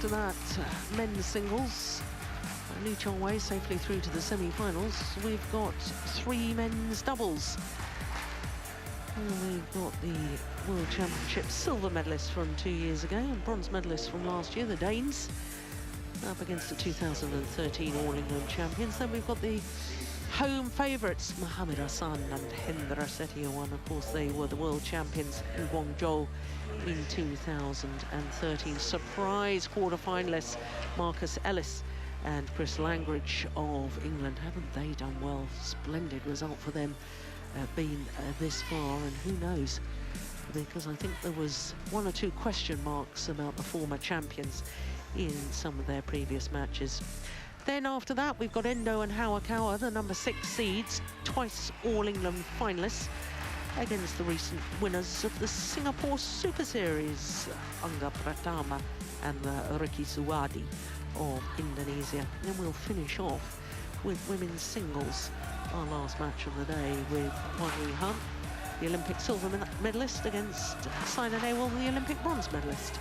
after that, men's singles, Liu Chongwei safely through to the semi-finals. We've got 3 men's doubles. We've got the World Championships silver medalists from 2 years ago and bronze medalists from last year, the Danes, up against the 2013 All England champions. Then we've got the home favourites, Mohamed Hassan and Hendra Setiawan. Of course, they were the world champions in Guangzhou in 2013. Surprise quarter-finalists, Marcus Ellis and Chris Langridge of England. Haven't they done well? Splendid result for them, being this far, and who knows, because I think there was 1 or 2 question marks about the former champions in some of their previous matches. Then after that, we've got Endo and Hawakawa, the number 6 seeds, twice All England finalists, against the recent winners of the Singapore Super Series, Angga Pratama and Ricky Suwadi of Indonesia. Then we'll finish off with women's singles, our last match of the day, with Zihan, the Olympic silver medalist, against Saina Nehwal, the Olympic bronze medalist.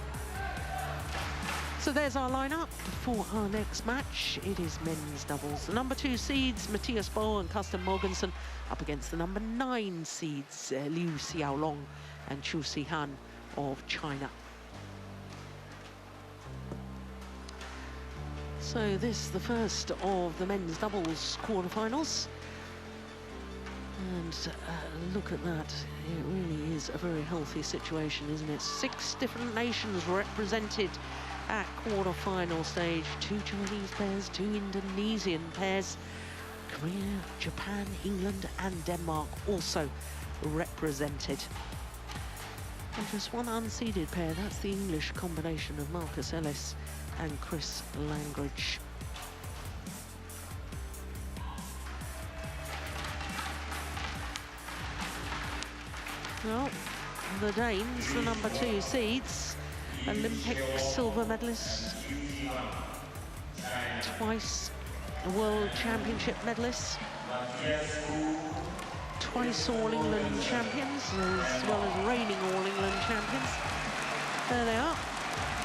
So there's our lineup for our next match. It is men's doubles. The number 2 seeds, Mathias Bo and Carsten MOGENSEN, up against the number 9 seeds, Liu Xiaolong and Chu Zihan of China. So this is the first of the men's doubles quarterfinals. And look at that. It really is a very healthy situation, isn't it? 6 different nations represented at quarter-final stage. 2 Chinese pairs, 2 Indonesian pairs. Korea, Japan, England and Denmark also represented. And just 1 unseeded pair, that's the English combination of Marcus Ellis and Chris Langridge. Well, the Danes, the number 2 seeds, Olympic silver medalists, twice World Championship medalists, twice All England champions, as well as reigning All England champions. There they are.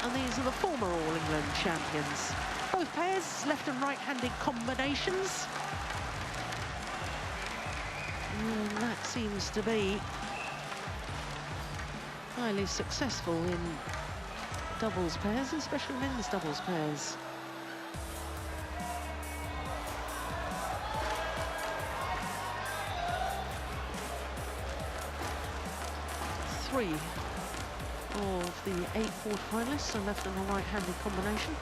And these are the former All England champions. Both pairs, left and right-handed combinations. And that seems to be highly successful in doubles pairs, especially men's doubles pairs. Three of the 8 quarter-finalists, a left and a right-handed combination.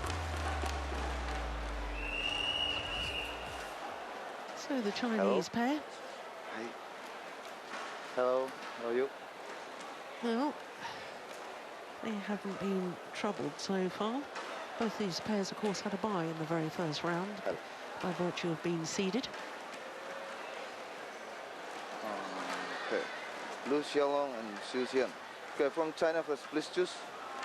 So the Chinese pair. Hi. Hello, how are you? Well, they haven't been troubled so far. Both these pairs, of course, had a bye in the very first round by virtue of being seeded. Okay. Liu Xiaolong and Xu Xian. Okay, from China first, please choose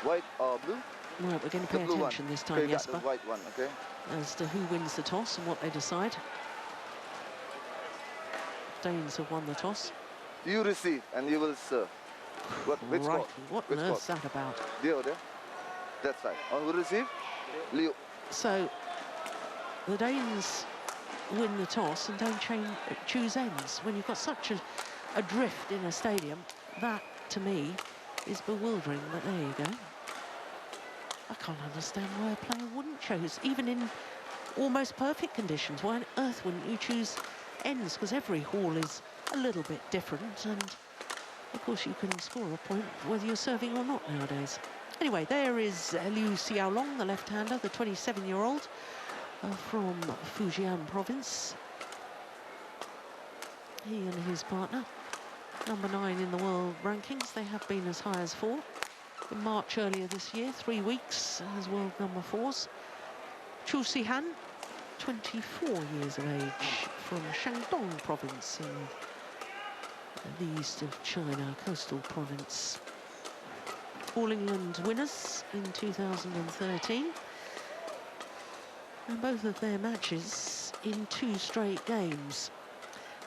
white or blue. Right, we're going to pay attention this time, okay, Jesper, the white one, okay? as to who wins the toss and what they decide. Danes have won the toss. You receive and you will serve. Which right, spot? what which on earth's that about? There. That side. On who receive? Liu. So the Danes win the toss and don't choose ends. When you've got such a drift in a stadium, that to me is bewildering, but there you go. I can't understand why a player wouldn't choose, even in almost perfect conditions. Why on earth wouldn't you choose ends? Because every hall is a little bit different, and of course you can score a point whether you're serving or not nowadays. Anyway, there is Liu Xiaolong, the left-hander, the 27-year-old from Fujian province. He and his partner, number 9 in the world rankings. They have been as high as 4. In March earlier this year, 3 weeks as world number 4s. Chu Zihan, 24 years of age, from Shandong province in the east of China, coastal province. All England winners in 2013. And both of their matches in 2 straight games.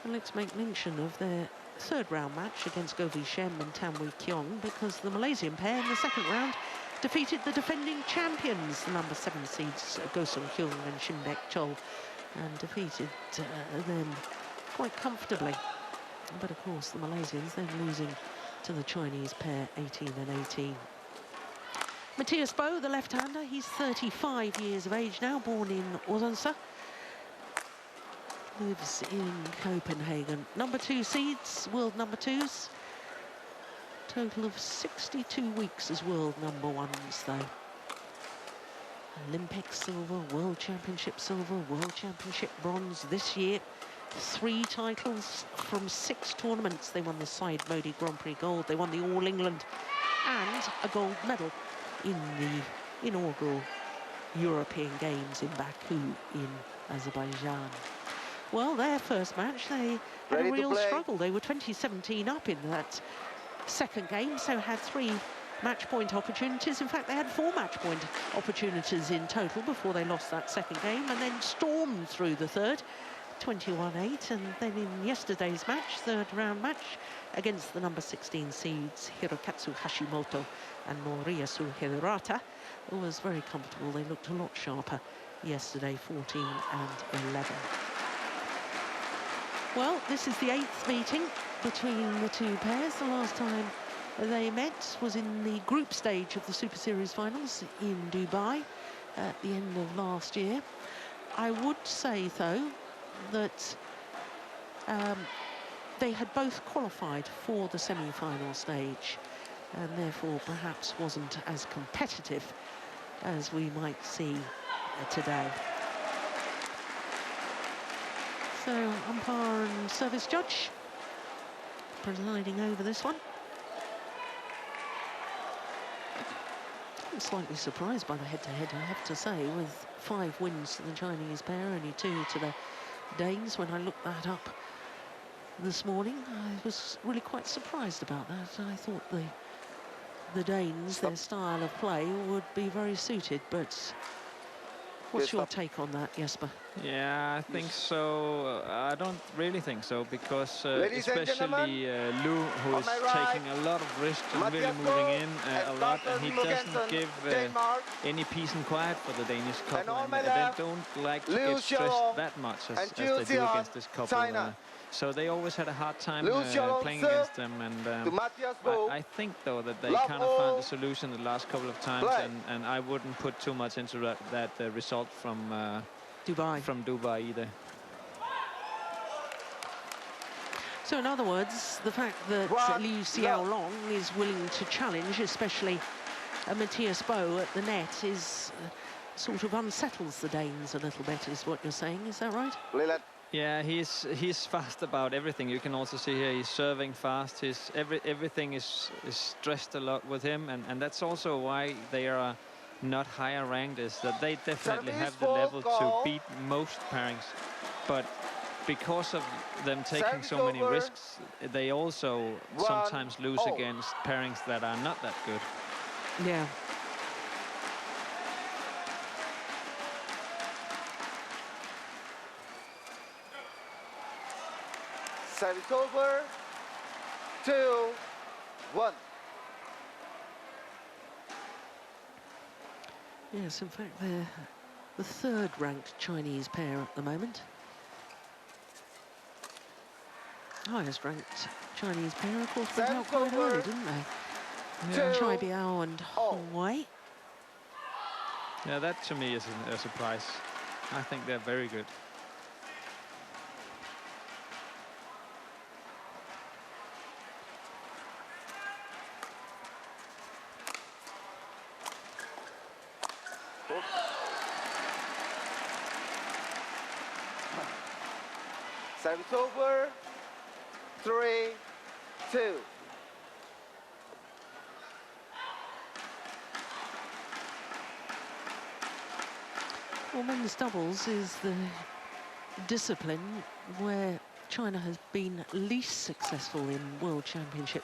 And let's make mention of their 3rd round match against Govi Shem and Tan Wee Kiong, because the Malaysian pair in the 2nd round defeated the defending champions, the number 7 seeds, Go Sung-hyun and Shin Baek-chol, and defeated them quite comfortably. But of course, the Malaysians then losing to the Chinese pair, 18 and 18. Mathias Bo, the left-hander, he's 35 years of age now, born in Odense. Lives in Copenhagen. Number 2 seeds, world number 2s. Total of 62 weeks as world number 1s, though. Olympic silver, World Championship silver, World Championship bronze this year. 3 titles from 6 tournaments. They won the Side Modi Grand Prix gold. They won the All England and a gold medal in the inaugural European Games in Baku in Azerbaijan. Well, their first match, they had a real struggle. They were 20-17 up in that second game, so had 3 match point opportunities. In fact, they had 4 match point opportunities in total before they lost that second game, and then stormed through the third, 21-8. And then in yesterday's match, third round match, against the number 16 seeds, Hirokatsu Hashimoto and Noriyasu Hirata, was very comfortable. They looked a lot sharper yesterday, 14 and 11. Well, this is the 8th meeting between the 2 pairs. The last time they met was in the group stage of the Super Series finals in Dubai at the end of last year. I would say, though, that they had both qualified for the semi-final stage, and therefore perhaps wasn't as competitive as we might see today. So, umpire and service judge presiding over this one. I'm slightly surprised by the head-to-head, I have to say, with 5 wins to the Chinese pair, only 2 to the Danes. When I looked that up this morning, I was really quite surprised about that. I thought the Danes, their style of play, would be very suited, but what's your take on that, Jesper? Yeah, I think so. I don't really think so, because especially Liu, who is taking a lot of risks and really moving in a lot, and he doesn't give any peace and quiet for the Danish couple. And they don't like to get stressed that much as they do against this couple. So they always had a hard time playing against them, and I think, though, that they kind of found a solution the last couple of times, and I wouldn't put too much into that result from Dubai either. So in other words, the fact that Liu Xiaolong is willing to challenge, especially Mathias Bo at the net, is sort of unsettles the Danes a little bit, is what you're saying. Is that right? Yeah, he's fast about everything. You can also see here he's serving fast. Everything is stressed a lot with him, and that's also why they are not higher ranked, is that they definitely have the level to beat most pairings, but because of them taking so many risks, they also sometimes lose against pairings that are not that good. Yeah. Service over. 2-1. Yes, in fact, they're the 3rd-ranked Chinese pair at the moment. Highest-ranked Chinese pair, of course, went out quite early, didn't they? Yeah. Chai Biao and Hong Wei. Yeah, that to me is a surprise. I think they're very good. Service over. 3-2. Well, men's doubles is the discipline where China has been least successful in World Championship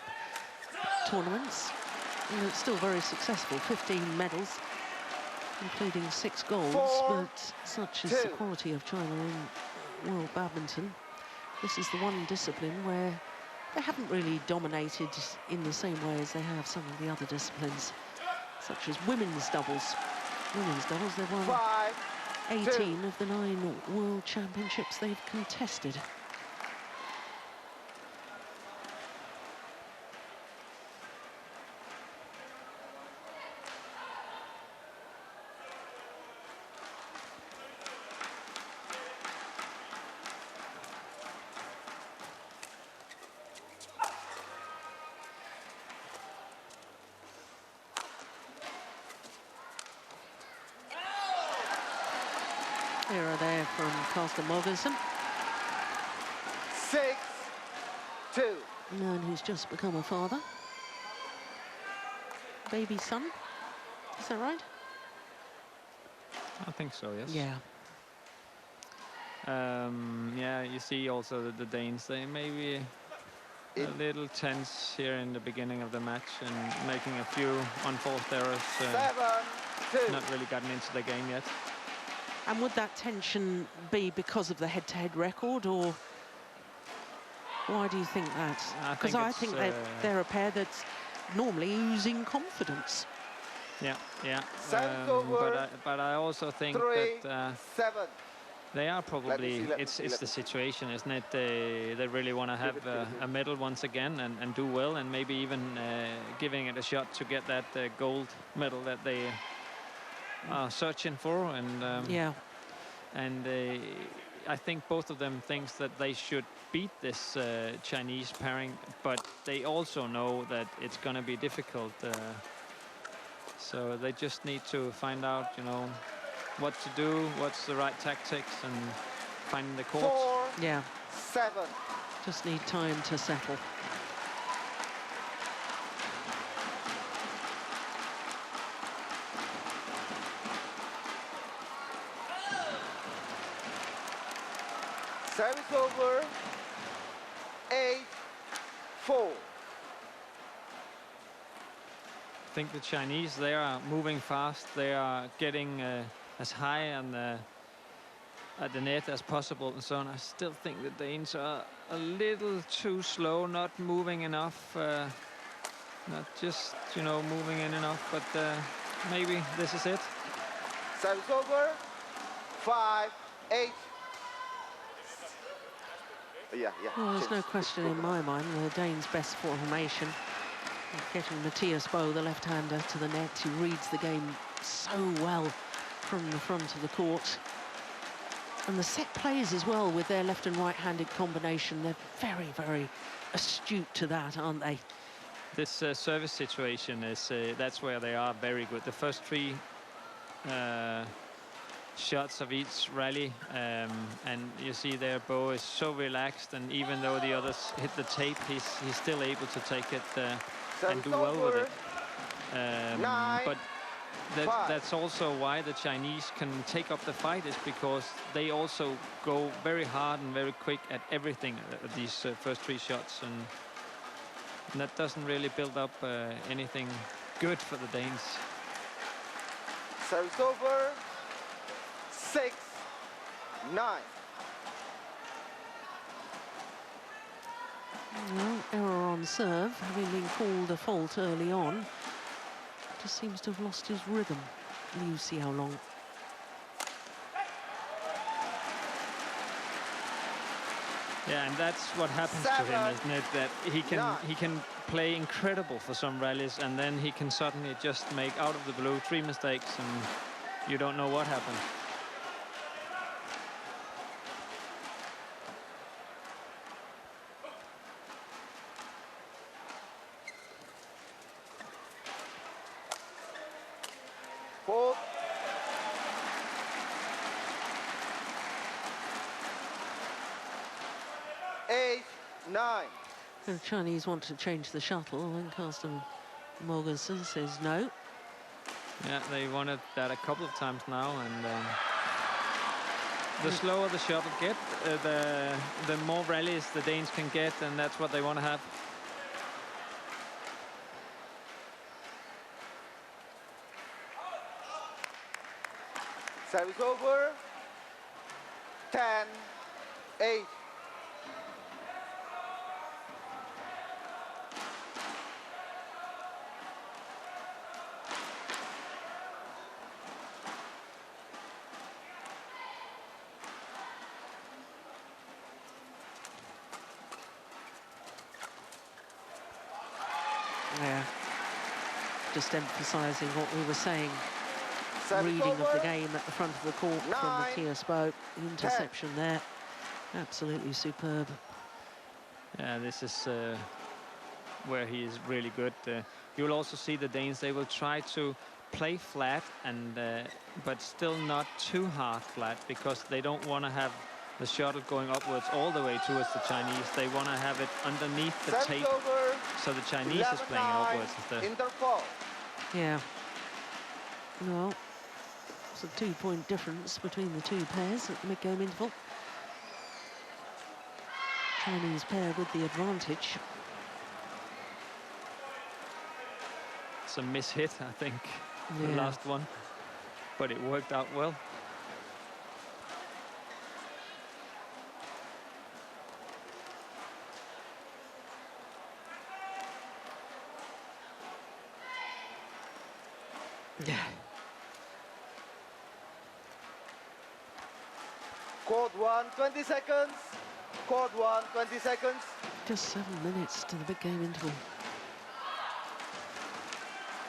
tournaments. And it's still very successful, 15 medals, including 6 golds, but such is the quality of China in World Badminton. This is the one discipline where they haven't really dominated in the same way as they have some of the other disciplines. such as women's doubles. Women's doubles, they've won 18 of the 9 World Championships they've contested. Error there from Carsten MOGENSEN. 6-2. Man who's just become a father. Baby son. Is that right? I think so, yes. Yeah. Yeah, you see also that the Danes, they may be a little tense here in the beginning of the match and making a few unforced errors. 7-2. Not really gotten into the game yet. And would that tension be because of the head-to-head record, or why do you think that? Because I think they're a pair that's normally oozing confidence. Yeah, yeah. But I also think 3-7. they are probably, it's the situation, isn't it? They really want to have a medal once again and do well, and maybe even giving it a shot to get that gold medal that they are searching for. And yeah. And I think both of them thinks that they should beat this Chinese pairing, but they also know that it's going to be difficult. So they just need to find out, you know, what to do, what's the right tactics, and finding the courts. 4-7. Just need time to settle. Service over. 8-4. I think the Chinese, they are moving fast. They are getting as high on at the net as possible and so on. I still think the Danes are a little too slow, not moving enough, not just, you know, moving in enough, but maybe this is it. Service over. 5-8. Yeah. Well, there's no question in my mind the Danes' best formation. Getting Mathias, the left-hander, to the net, who reads the game so well from the front of the court. And the set plays as well with their left and right-handed combination. They're very, very astute to that, aren't they? This service situation is, that's where they are very good. The first 3 shots of each rally, and you see their Bo is so relaxed, and even though the others hit the tape, he's still able to take it and do well with it. But that's also why the Chinese can take up the fight, is because they also go very hard and very quick at everything at these first 3 shots, and that doesn't really build up anything good for the Danes. Service over. 6-9. Well, error on serve, having been called a fault early on. Just seems to have lost his rhythm, Liu Xiaolong. Yeah, and that's what happens to him, isn't it? That he can play incredible for some rallies, and then he can suddenly just make out of the blue 3 mistakes, and you don't know what happened. The Chinese want to change the shuttle, and Carsten MOGENSEN says no. Yeah, they wanted that a couple of times now, and the slower the shuttle get, the more rallies the Danes can get, and that's what they want to have. Service over. 10-8. Yeah. Just emphasising what we were saying. Service Reading of the over. game at the front of the court from 9, Mathias. Interception there. Absolutely superb. Yeah, this is where he is really good. You'll also see the Danes, they will try to play flat, and but still not too hard flat, because they don't want to have the shuttle going upwards all the way towards the Chinese. They want to have it underneath the tape, so the Chinese is playing it upwards instead. Interfall. Yeah. Well, it's a 2-point difference between the two pairs at the mid-game interval. Chinese pair with the advantage. It's a miss-hit, I think, Yeah. the last one, but it worked out well. Yeah. Court 1, 20 seconds. Court 1, 20 seconds. Just 7 minutes to the big game interval.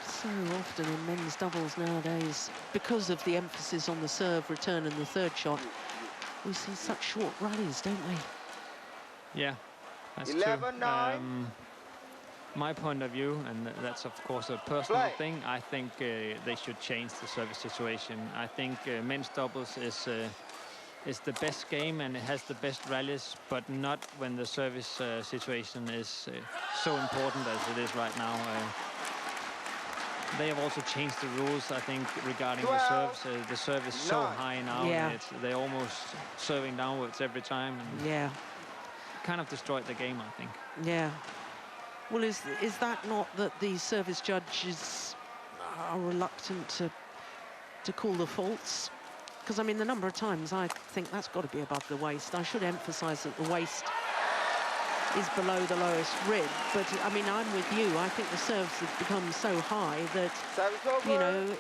So often in men's doubles nowadays, because of the emphasis on the serve, return and the third shot, we see such short rallies, don't we? Yeah, that's 11-9. true. My point of view, and that's of course a personal thing, I think they should change the service situation. I think men's doubles is the best game and it has the best rallies, but not when the service situation is so important as it is right now. They have also changed the rules, I think, regarding the serves. The serve is so high now, Yeah. and they're almost serving downwards every time. And Yeah. kind of destroyed the game, I think. Yeah. Well, is that not that the service judges are reluctant to call the faults? Because, I mean, the number of times I think that's got to be above the waist. I should emphasise that the waist is below the lowest rib. But, I mean, I'm with you. I think the serves have become so high that, you know,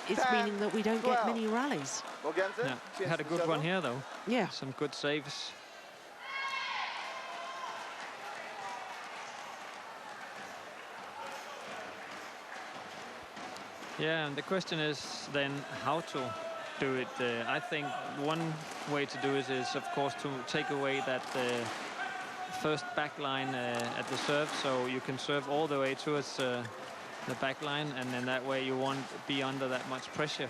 it's 10, meaning that we don't 12. get many rallies. MOGENSEN. Yeah, had a good one here, though. Yeah. Some good saves. Yeah, and the question is then how to do it. I think one way to do it is, of course, to take away that first back line at the serve, so you can serve all the way towards the back line, and then that way you won't be under that much pressure.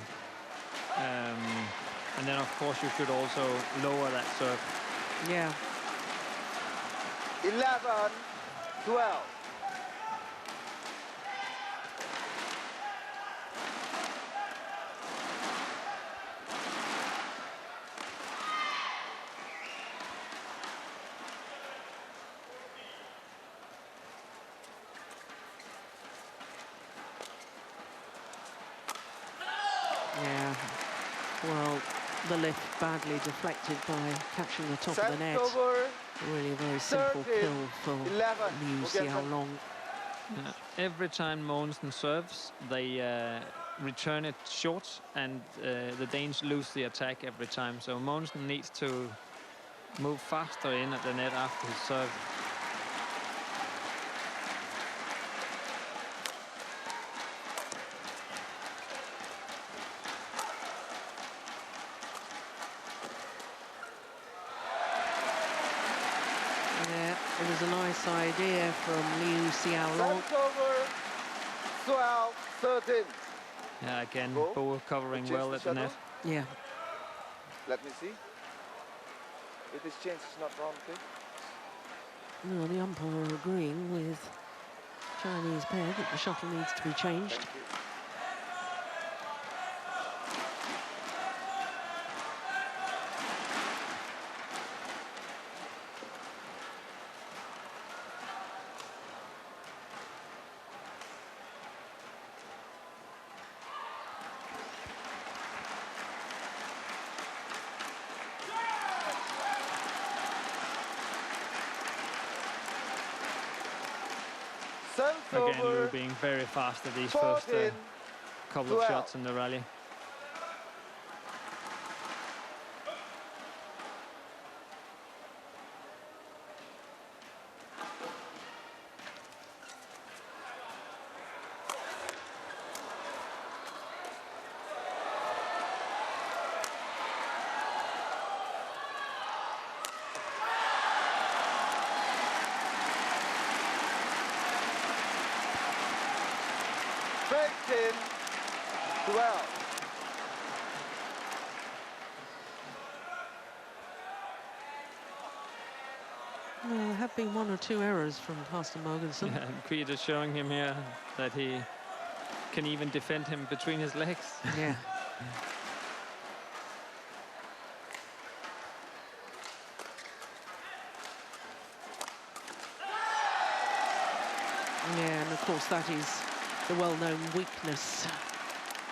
And then, of course, you should also lower that serve. Yeah. 11-12. Yeah. Well, the lift badly deflected by catching the top of the net. Really a very simple 13, kill for 11. Liu Xiaolong. Every time Mogensen serves, they return it short, and the Danes lose the attack every time. So Mogensen needs to move faster in at the net after his serve. Yeah, it was a nice idea from Liu Xiaolong. 12-13. Yeah, again, Go. both covering Change well the at the net. shuttle. Yeah. Let me see. If this change is not wrong, okay? No, the umpire agreeing with Chinese pair that the shuttle needs to be changed. Thank you. Again, we're being very fast at these first couple of shots in the rally. 12. Well, there have been 1 or 2 errors from Carsten Mogensen. Yeah, Peter's showing him here that he can even defend him between his legs. Yeah. Yeah, and of course that is the well-known weakness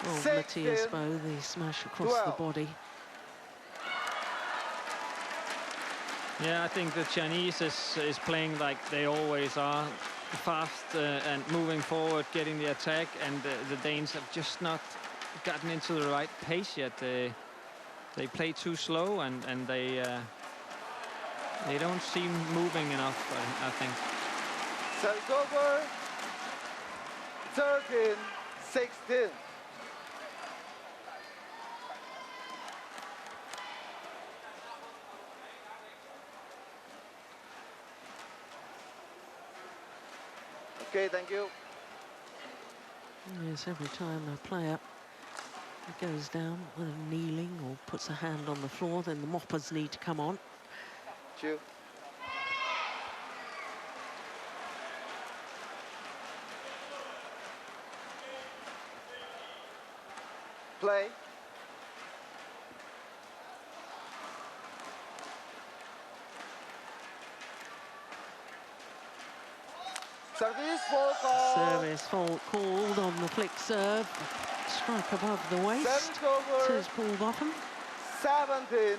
of Mathias Bo, the smash across the body. Yeah, I think the Chinese is playing like they always are, fast and moving forward, getting the attack, and the Danes have just not gotten into the right pace yet. They play too slow, and they don't seem moving enough, I think. Service over. 13-16. Okay, thank you. Yes, every time a player goes down, whether kneeling or puts a hand on the floor, then the moppers need to come on. Chew. Play. Service fault call. Service fault called on the flick serve. Strike above the waist, says Paul Botham. 17-13.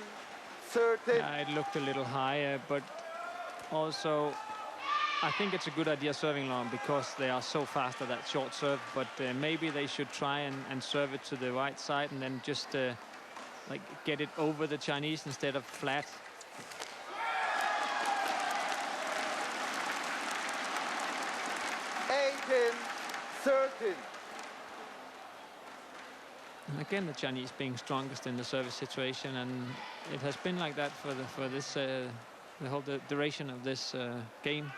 Yeah, it looked a little higher, but also I think it's a good idea serving long because they are so fast at that short serve, but maybe they should try and serve it to the right side and then just like get it over the Chinese instead of flat. Again, the Chinese being strongest in the service situation, and it has been like that for the whole duration of this game.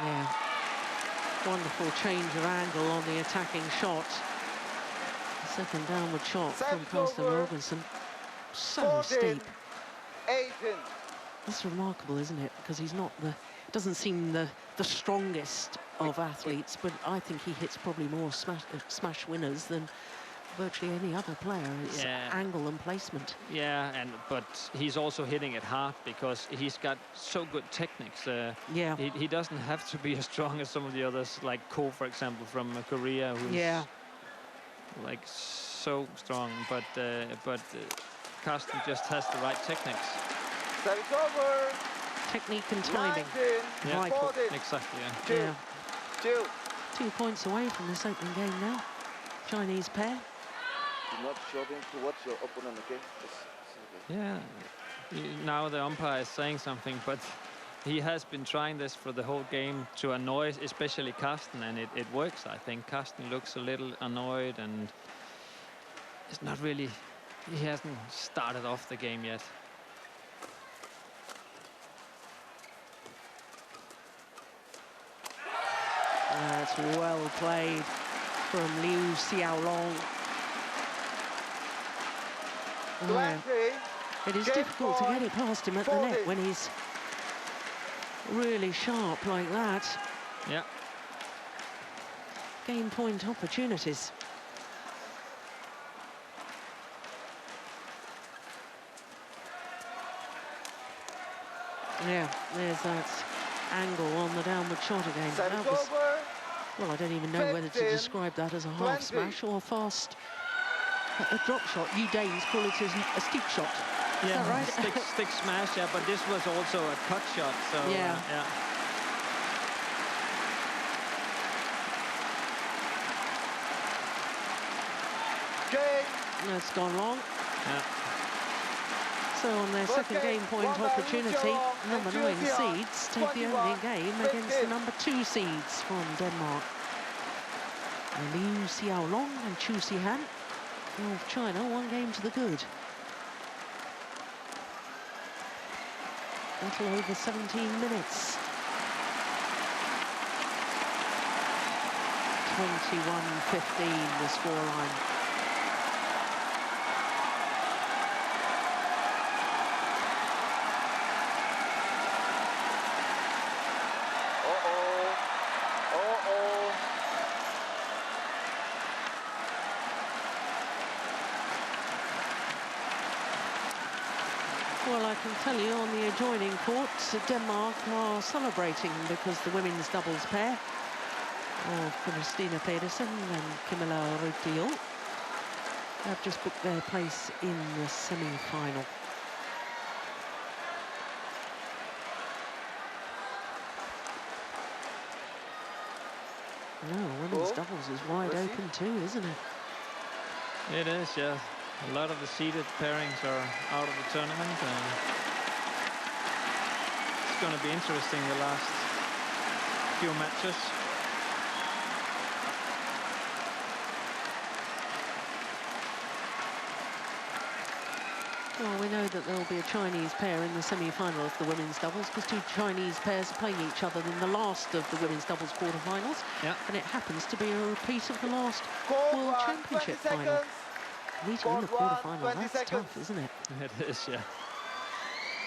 Yeah, wonderful change of angle on the attacking shot. The second downward shot from Carsten Mogensen. So steep. 18. It's remarkable, isn't it? Because he's not doesn't seem the strongest of athletes, but I think he hits probably more smash winners than virtually any other player. It's angle and placement. Yeah, but he's also hitting it hard because he's got so good techniques. Yeah. He doesn't have to be as strong as some of the others, like Ko, for example, from Korea, who's like so strong. But Carsten just has the right techniques. Service over. Technique and timing. 19, vital. 14. Exactly, yeah. Two. 2 points away from this opening game now. Chinese pair. Do not shouting towards your opponent, okay? Yeah, now the umpire is saying something, but he has been trying this for the whole game to annoy especially Carsten, and it works, I think. Carsten looks a little annoyed, and it's not really, he hasn't started off the game yet. That's well played from Xiaolong. It is difficult to get it past him at the net when he's really sharp like that. Yeah. Game point opportunities. Yeah, there's that angle on the downward shot again. That was, well, I don't even know whether to describe that as a half smash or a fast a drop shot. You Danes call it a steep shot. Is that right? stick smash, yeah, but this was also a cut shot, so yeah. That's gone long. Yeah. So on their second game point opportunity, number 9 seeds take the opening game against the number 2 seeds from Denmark. Xiaolong and Zihan of China, 1 game to the good. little over 17 minutes. 21-15 the scoreline. Well, I can tell you on the adjoining courts, Denmark are celebrating because the women's doubles pair of Christina Pedersen and Camilla Rutiel have just booked their place in the semi-final. No, women's doubles is wide open too, isn't it? It is, yeah. A lot of the seeded pairings are out of the tournament. It's going to be interesting the last few matches. Well, we know that there will be a Chinese pair in the semi-final of the women's doubles because two Chinese pairs are playing each other in the last of the women's doubles quarterfinals. Yeah. And it happens to be a repeat of the last World Championship final. Need to win the quarterfinal. That's tough, isn't it? It is, yeah.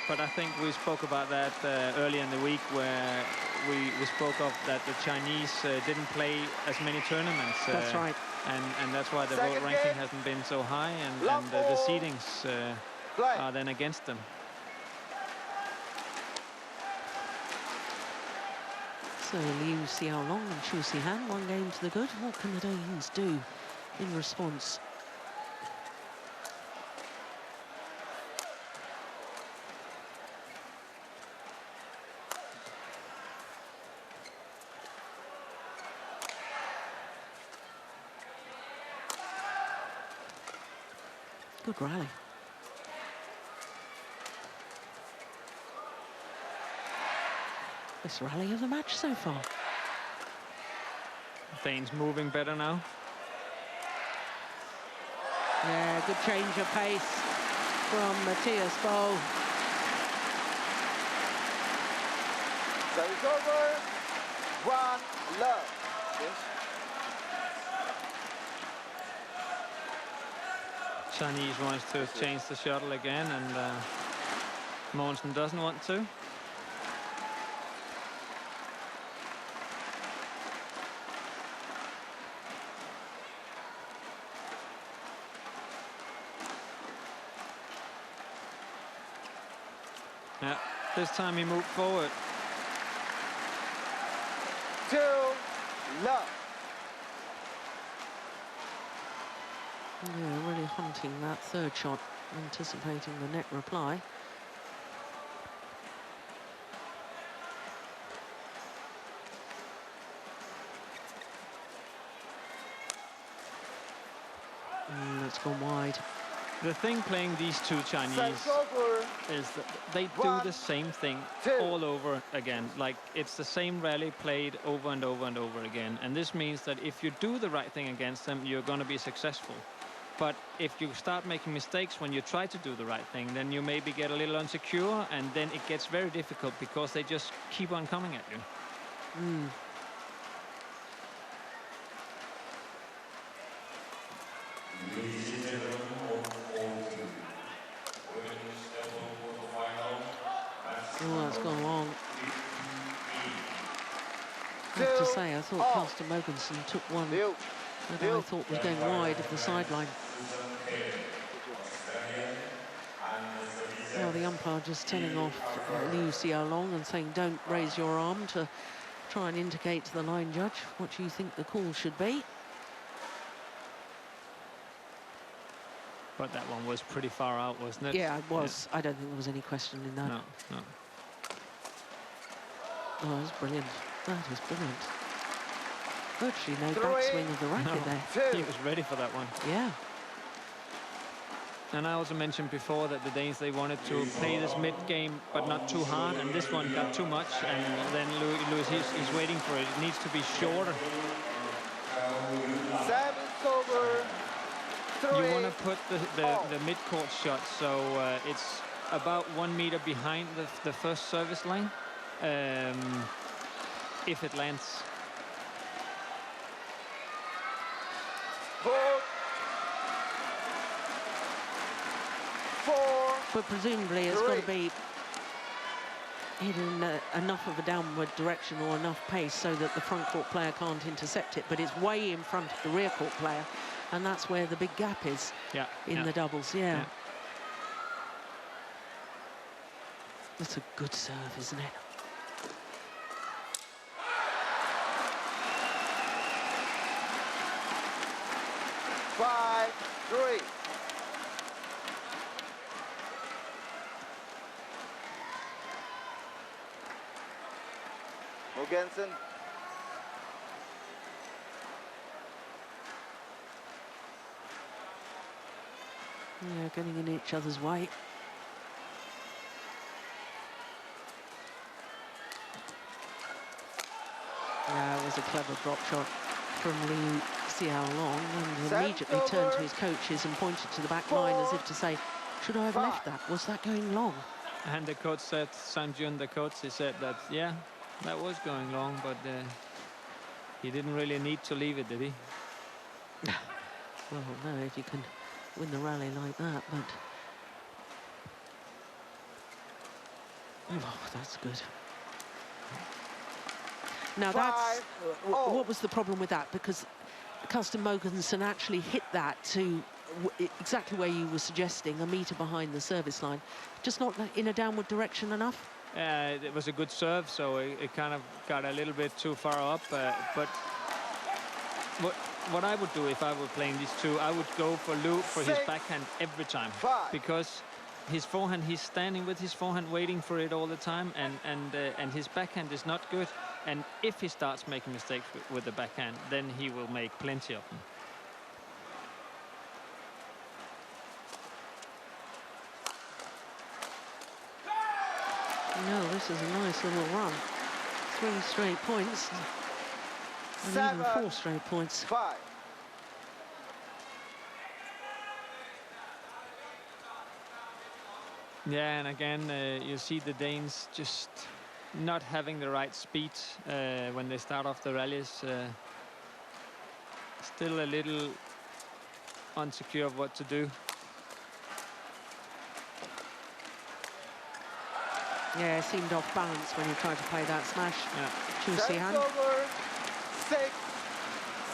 But I think we spoke about that earlier in the week where we spoke of that the Chinese didn't play as many tournaments. That's right. And that's why the world ranking hasn't been so high, and the seedings are then against them. So Liu Xiaolong and Chu Zihan, one game to the good. What can the Danes do in response? Good rally. This rally of the match so far. Danes moving better now. Yeah, good change of pace from Mathias Bow. Service over. 1 love. Yes. Chinese wants to change the shuttle again, and Mogensen doesn't want to. Yeah, this time he moved forward. 2 love. Yeah, really hunting that third shot, anticipating the net reply. That's gone wide. The thing playing these two Chinese is that they do the same thing all over again. Like, it's the same rally played over and over and over again. And this means that if you do the right thing against them, you're going to be successful. But if you start making mistakes when you try to do the right thing, then you maybe get a little insecure, and then it gets very difficult because they just keep on coming at you. Oh, that's gone long. I have to say, I thought Carsten Mogensen took one that I thought was going wide of the sideline. Well, the umpire just telling off Liu Xiaolong and saying, don't raise your arm, to try and indicate to the line judge what you think the call should be. But that one was pretty far out, wasn't it? Yeah, it was. Yeah. I don't think there was any question in that. No, no. Oh, that's brilliant. That is brilliant. Virtually no backswing of the racket there. He was ready for that one. Yeah. And I also mentioned before that the Danes, they wanted to play this mid-game, but not too hard, and this one got too much, and then Lewis, he's waiting for it. It needs to be shorter. Service over. 3 You want to put the mid-court shot, so it's about 1 meter behind the first service line, if it lands. But presumably it's got to be in enough of a downward direction or enough pace so that the front court player can't intercept it, but it's way in front of the rear court player, and that's where the big gap is in the doubles. That's a good serve, isn't it? Five, three. Mogensen. Yeah, getting in each other's way. Yeah, it was a clever drop shot from Xiaolong, and immediately turned to his coaches and pointed to the back line as if to say, should I have left that? Was that going long? And the coach said, Sang-Jun, the coach, he said that, yeah, that was going long, but he didn't really need to leave it, did he? Well, no, if you can win the rally like that, but... Oh, that's good. Now, that's... what was the problem with that? Because Carsten Mogensen actually hit that to exactly where you were suggesting, 1 meter behind the service line. Just not in a downward direction enough? It was a good serve, so it kind of got a little bit too far up. But what I would do if I were playing these two, I would go for Lu for his backhand every time. Because his forehand, he's standing with his forehand waiting for it all the time, and his backhand is not good. And if he starts making mistakes with the backhand, then he will make plenty of them. No, this is a nice little run. 3 straight points. And even 4 straight points. 5. Yeah, and again, you see the Danes just not having the right speed when they start off the rallies. Still a little unsecure of what to do. Yeah, seemed off balance when he tried to play that smash. To Zihan. Over. 6,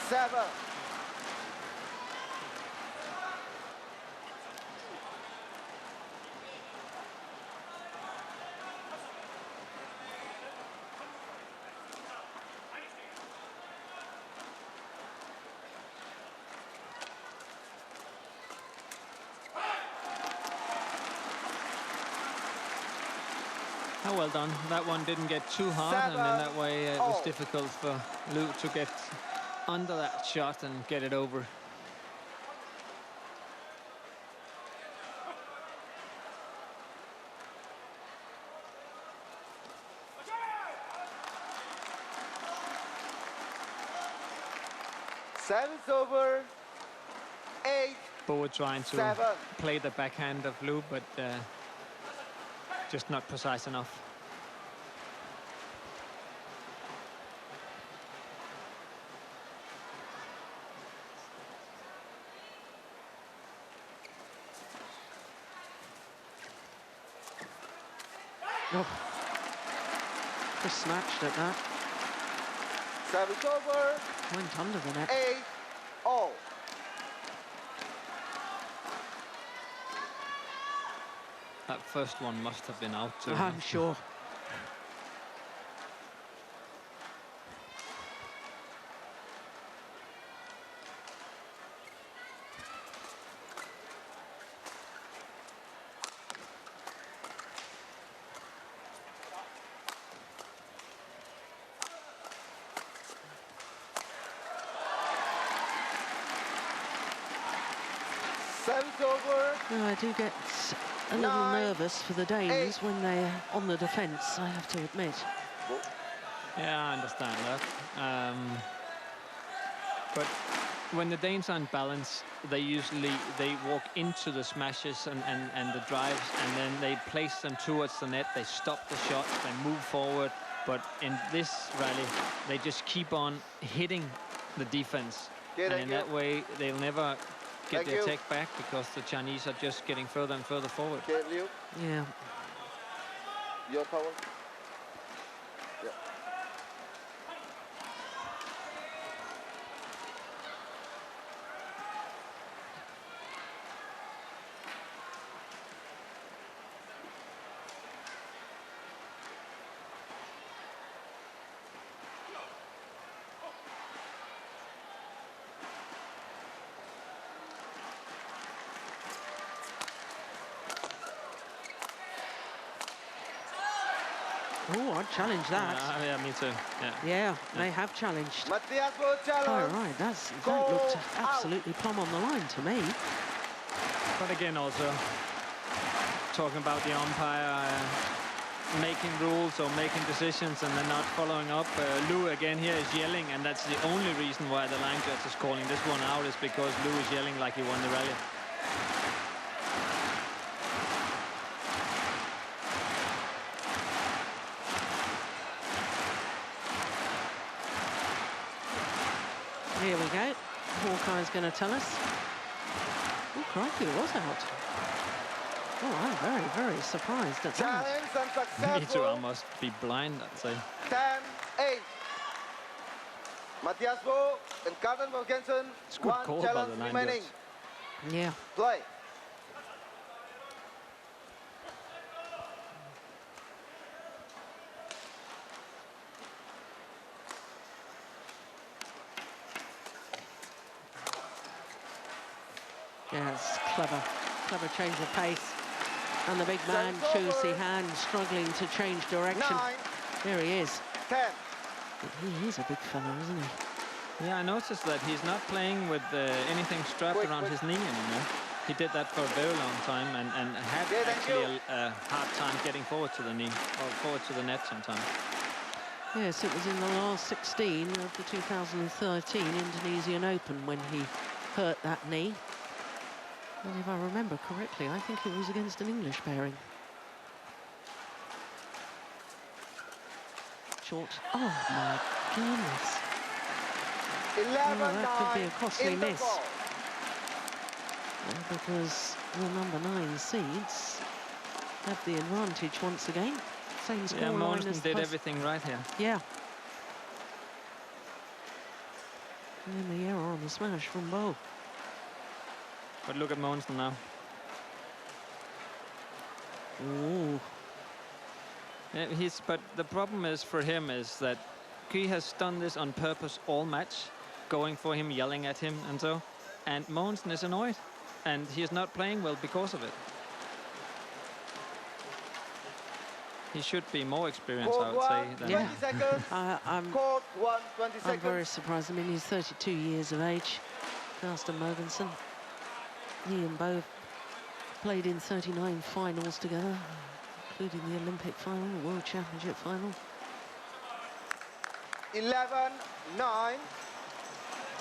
7. Oh, well done. That one didn't get too hard, and in that way it was difficult for Lu to get under that shot and get it over. Service over. 8. But we're trying to play the backhand of Lu, but just not precise enough. Oh. Just snatched at that. Service over. Went under the net. 8-all. That first one must have been out too. I'm sure. Service over. I do get a little nervous for the Danes when they're on the defence, I have to admit. Yeah, I understand that. But when the Danes are in balance, they walk into the smashes and the drives, and then they place them towards the net. They stop the shots, they move forward. But in this rally, they just keep on hitting the defense. And in that way, they'll never get the attack back because the Chinese are just getting further and further forward. Yeah. Your power. Yeah. Oh, I'd challenge that. Yeah, me too. Yeah, they have challenged. Mathias will challenge. Oh, right, that looked absolutely plumb on the line to me. But again, also talking about the umpire making rules or making decisions and then not following up. Lou again here is yelling, and that's the only reason why the line judge is calling this one out, is because Lou is yelling like he won the rally. Here we go. Hawkeye's going to tell us. Oh, crikey, it was out. Oh, I'm very, very surprised at that. Me too, I must be blind, I'd say. 10-8. Mathias and Carsten MOGENSEN. It's good call by the line judge. Yeah. Play. Yes, clever change of pace. And the big man, Zihan, struggling to change direction. 9. There he is. 10. He is a big fella, isn't he? Yeah, I noticed that he's not playing with anything strapped around his knee anymore. He did that for a very long time and had actually a hard time getting forward to the knee or forward to the net sometimes. Yes, it was in the last 16 of the 2013 Indonesian Open when he hurt that knee. And if I remember correctly, I think it was against an English pairing. Short. Oh, my goodness. 11-9. That could be a costly miss. Because the number 9 seeds have the advantage once again. Same score line as Mogensen did everything right here. Yeah. And then the error on the smash from Bo. But look at Mogensen now. Ooh. Yeah, but the problem is for him is that he has done this on purpose all match, going for him, yelling at him and so. And Mogensen is annoyed. And he is not playing well because of it. He should be more experienced, I would say. Than 20 seconds. Court 1, 20 seconds. I'm very surprised. I mean, he's 32 years of age. Carsten Mogensen. He and Bo played in 39 finals together, including the Olympic final, the World Championship final. 11-9.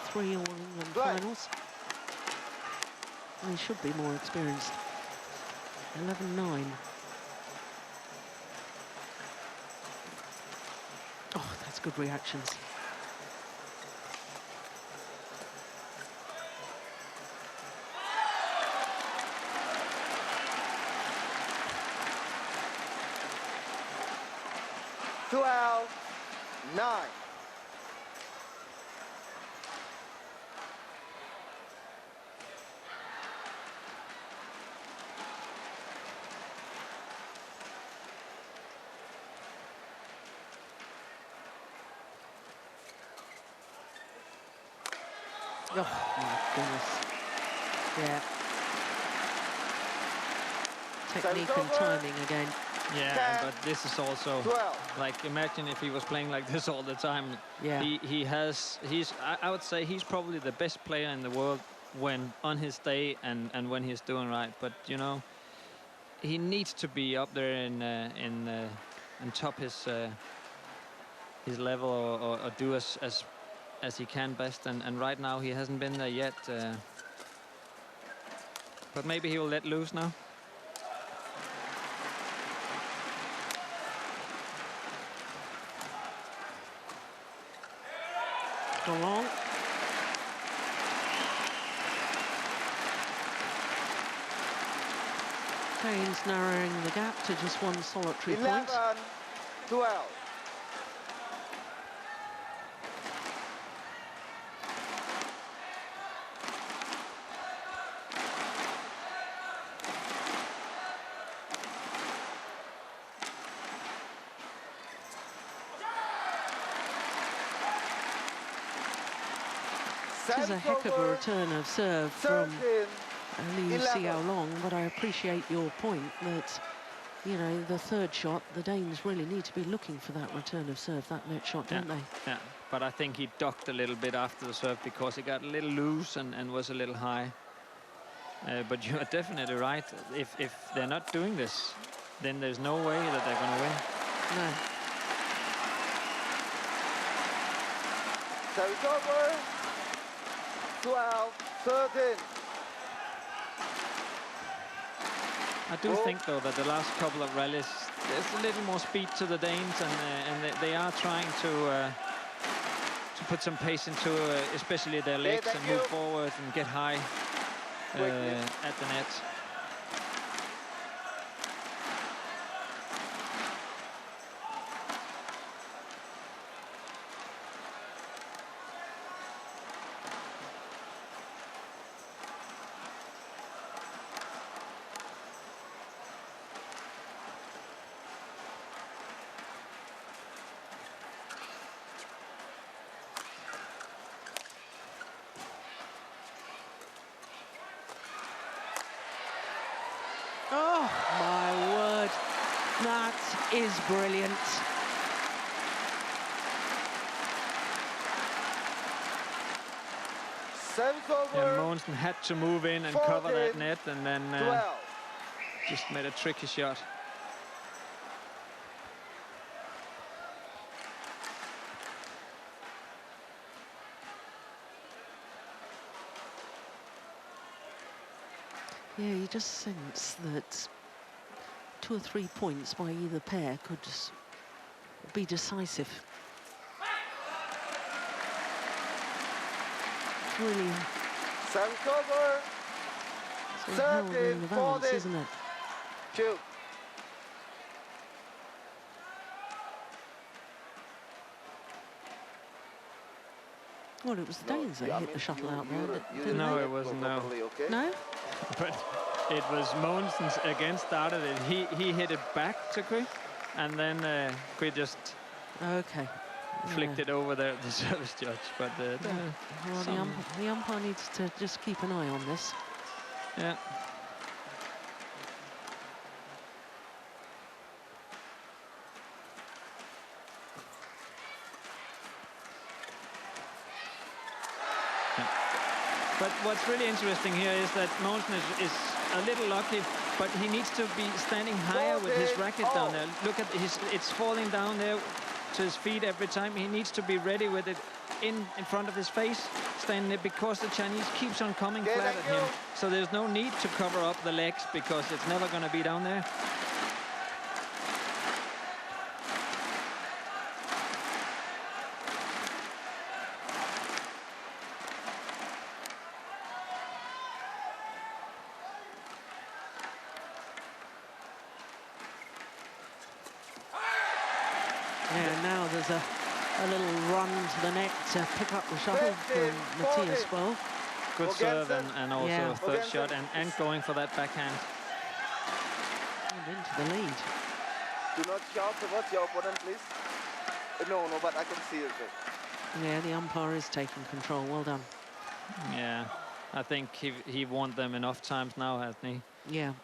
3 All-England finals. And he should be more experienced. 11-9. Oh, that's good reactions. Twelve, 9. Oh, my goodness. Yeah. Technique and timing again. Yeah, but this is also, like, imagine if he was playing like this all the time. Yeah. I would say he's probably the best player in the world when on his day and when he's doing right. But, you know, he needs to be up there in top his level or do as as he can best, and right now he hasn't been there yet. But maybe he will let loose now. Xiaolong. Danes narrowing the gap to just one solitary point. 11-12. This is a heck of a return of serve from Xiaolong, but I appreciate your point that, you know, the third shot, the Danes really need to be looking for that return of serve, that net shot, don't they? Yeah, but I think he ducked a little bit after the serve because he got a little loose and was a little high. But you are definitely right. If they're not doing this, then there's no way that they're going to win. No. Service over. 12-13. I do think, though, that the last couple of rallies, there's a little more speed to the Danes, and they are trying to put some pace into, especially their legs, and move forward and get high at the net. Oh, my word. That is brilliant. Service over. Yeah, Mogensen had to move in and cover that net, and then just made a tricky shot. Yeah, you just sense that 2 or 3 points by either pair could just be decisive. Really. Service over. Sort of held in the balance, isn't it? 2. Well, it was the Danes that hit the shuttle out there. No, it wasn't, no. Okay? No? But it was Mogensen's again started it. He hit it back to Kui, and then Kui just flicked it over there at the service judge. But well, the umpire needs to just keep an eye on this. Yeah. But what's really interesting here is that Mogensen is a little lucky, but he needs to be standing higher with his racket down there. Look at it's falling down there to his feet every time. He needs to be ready with it in front of his face, standing there, because the Chinese keeps on coming flat at him. So there's no need to cover up the legs because it's never going to be down there. Yeah, now there's a little run to the net to pick up the shuttle from Mathias. Well, good serve and also a third shot and going for that backhand. And into the lead. Do not shout towards your opponent, please. No, but I can see it. Yeah, the umpire is taking control. Well done. Yeah, I think he won them enough times now, hasn't he? Yeah.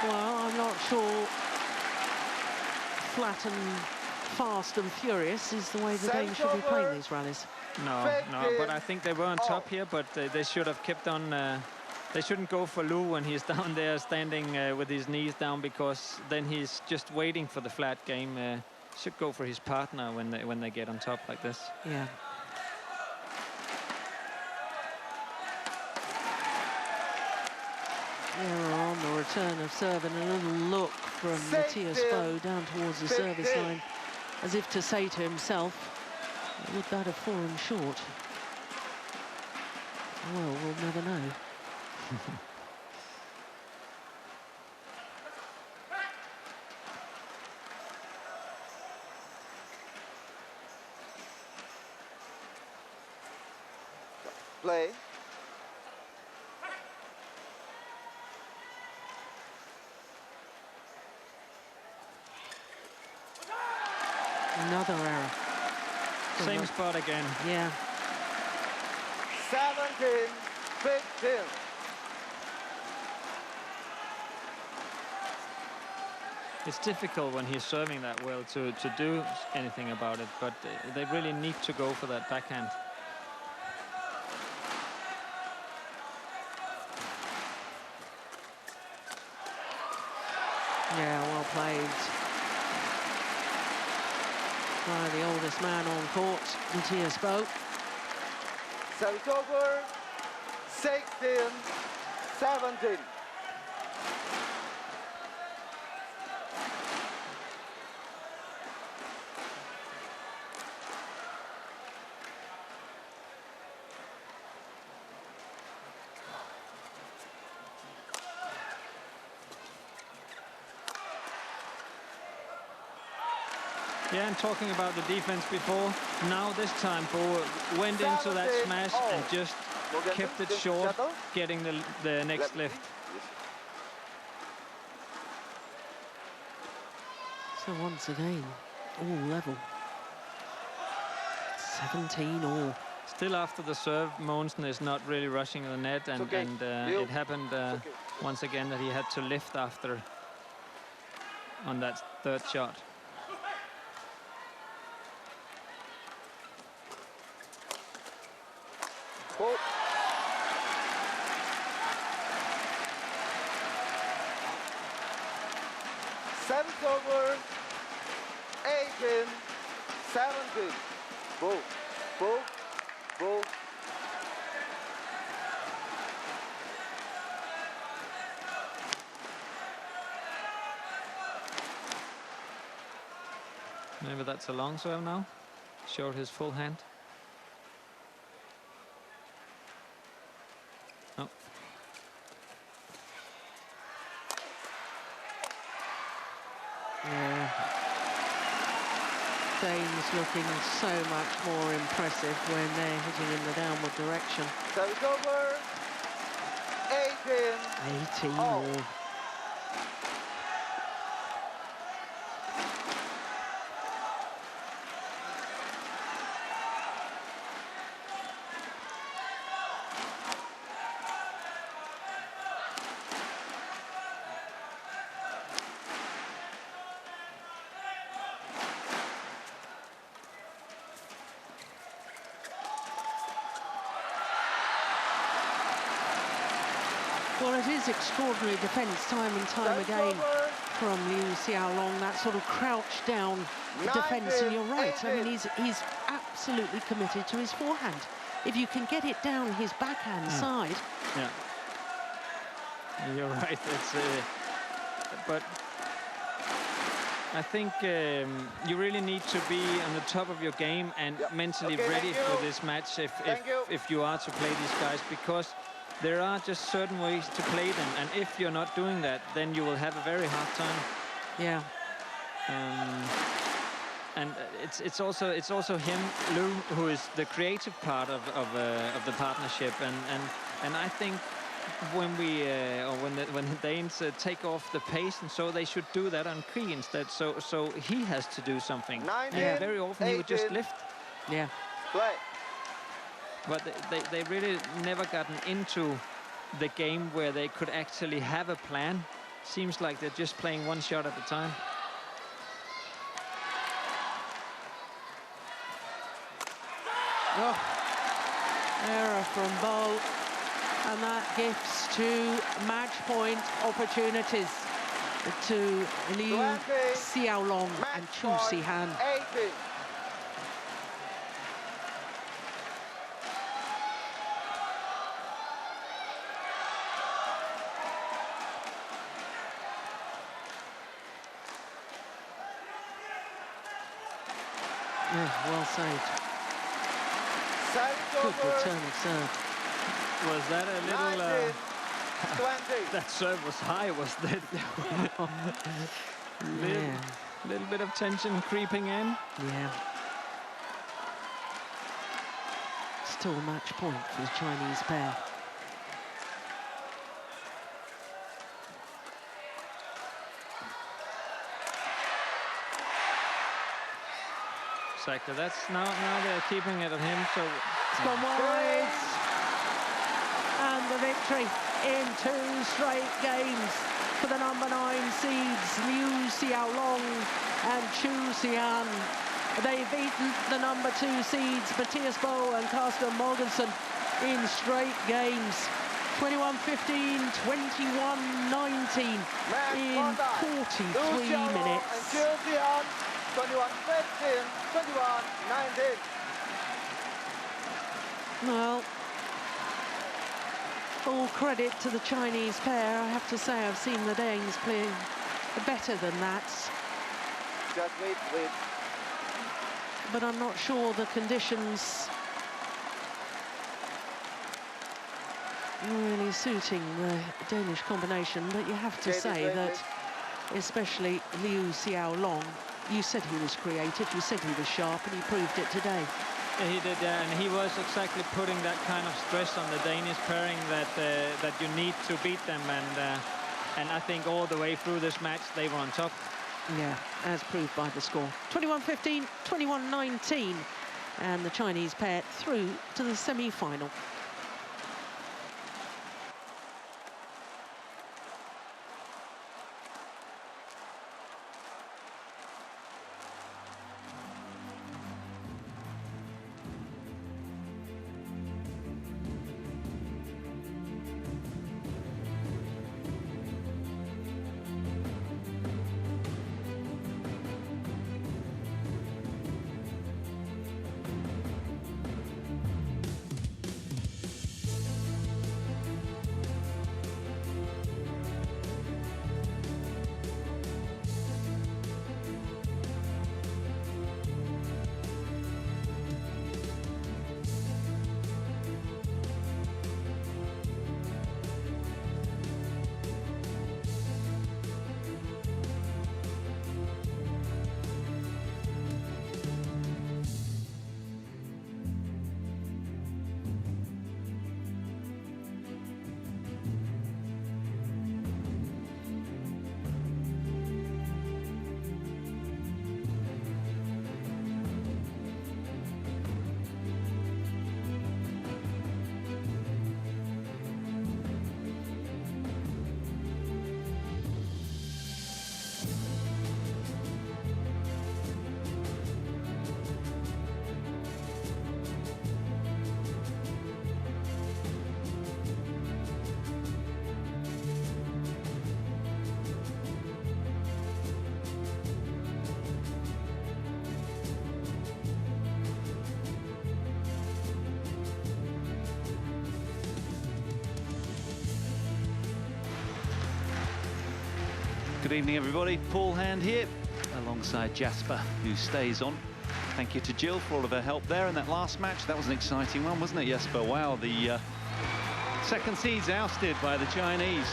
Well, I'm not sure flat and fast and furious is the way the Danes should be playing these rallies. No, but I think they were on top here, but they should have kept on. They shouldn't go for Lou when he's down there standing with his knees down, because then he's just waiting for the flat game. Should go for his partner when they get on top like this. Yeah. Yeah, on the return of serve, and a little look from Mathias down towards the service line, as if to say to himself, would that have fallen short? Well, we'll never know. Play. Another error. Same spot again. Yeah. 17-15. It's difficult when he's serving that well to do anything about it, but they really need to go for that backhand. Yeah, well played by the oldest man on court, Mathias. Service over. 16-17. Yeah, and talking about the defense before, now this time Bo went into that smash and just kept it short, getting the next lift. So once again, all level. 17 all. Still after the serve, Mogensen is not really rushing the net, and it happened once again that he had to lift after on that third shot. Service over. 18-17. Bo. Maybe that's a long serve now. Showed his full hand. Oh. Yeah. Danes looking so much more impressive when they're hitting in the downward direction. Service over. 18 all. Well, it is extraordinary defence time and time again from Xiaolong, that sort of crouch down defence, and you're right. I mean, he's absolutely committed to his forehand. If you can get it down his backhand side. Yeah. You're right. But I think you really need to be on the top of your game and mentally ready for this match if you are to play these guys, because there are just certain ways to play them, and if you're not doing that, then you will have a very hard time. Yeah. And it's also him, Lou, who is the creative part of the partnership, and I think when when the Danes take off the pace, and so they should do that on Kri instead. So he has to do something. And very often he would just lift. Yeah. Play. But they really never gotten into the game where they could actually have a plan. Seems like they're just playing one shot at a time. Oh, error from Bo. And that gifts 2 match point opportunities to Liu Xiaolong and Chu Zihan. 80. Yeah, well saved. Good return of serve. Was that a little... 20. that serve was high, was that? Little bit of tension creeping in. Yeah. Still a match point for the Chinese pair. Exactly. That's now they're keeping it at him. So it's gone wide, and the victory in 2 straight games for the number 9 seeds Liu Xiaolong and Chu Zihan. They've beaten the number 2 seeds Mathias and Carsten MOGENSEN in straight games. 21-15, 21-19 in 43 minutes. 21-15, 21-19. Well, all credit to the Chinese pair. I have to say I've seen the Danes playing better than that. Just wait. But I'm not sure the conditions really suiting the Danish combination. But you have to say that, especially Liu Xiaolong, you said he was creative, you said he was sharp, and he proved it today. Yeah, he did, and he was exactly putting that kind of stress on the Danish pairing that you need to beat them, and I think all the way through this match they were on top. Yeah, as proved by the score. 21-15, 21-19, and the Chinese pair through to the semi-final. Good evening, everybody. Paul Hand here, alongside Jasper, who stays on. Thank you to Jill for all of her help there in that last match. That was an exciting one, wasn't it, Jasper? Wow, the second seeds ousted by the Chinese.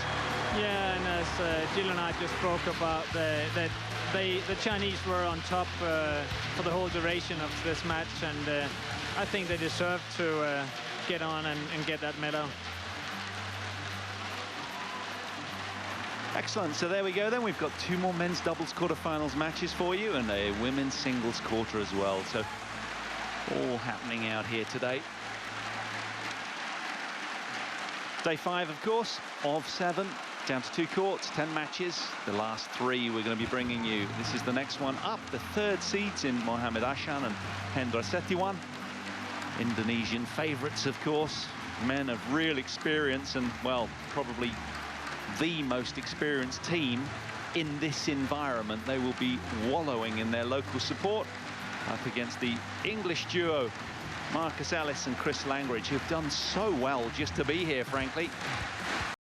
Yeah, and as Jill and I just spoke about, the Chinese were on top for the whole duration of this match, and I think they deserve to get on and get that medal. Excellent. So there we go then. We've got 2 more men's doubles quarterfinals matches for you and a women's singles quarter as well. So all happening out here today. Day 5, of course, of 7. Down to 2 courts, 10 matches. The last 3 we're going to be bringing you. This is the next one up. The 3rd seeds in Mohamed Ashan and Hendra Setiwan. Indonesian favourites, of course. Men of real experience and, well, probably the most experienced team in this environment. They will be wallowing in their local support up against the English duo, Marcus Ellis and Chris Langridge, who've done so well just to be here, frankly.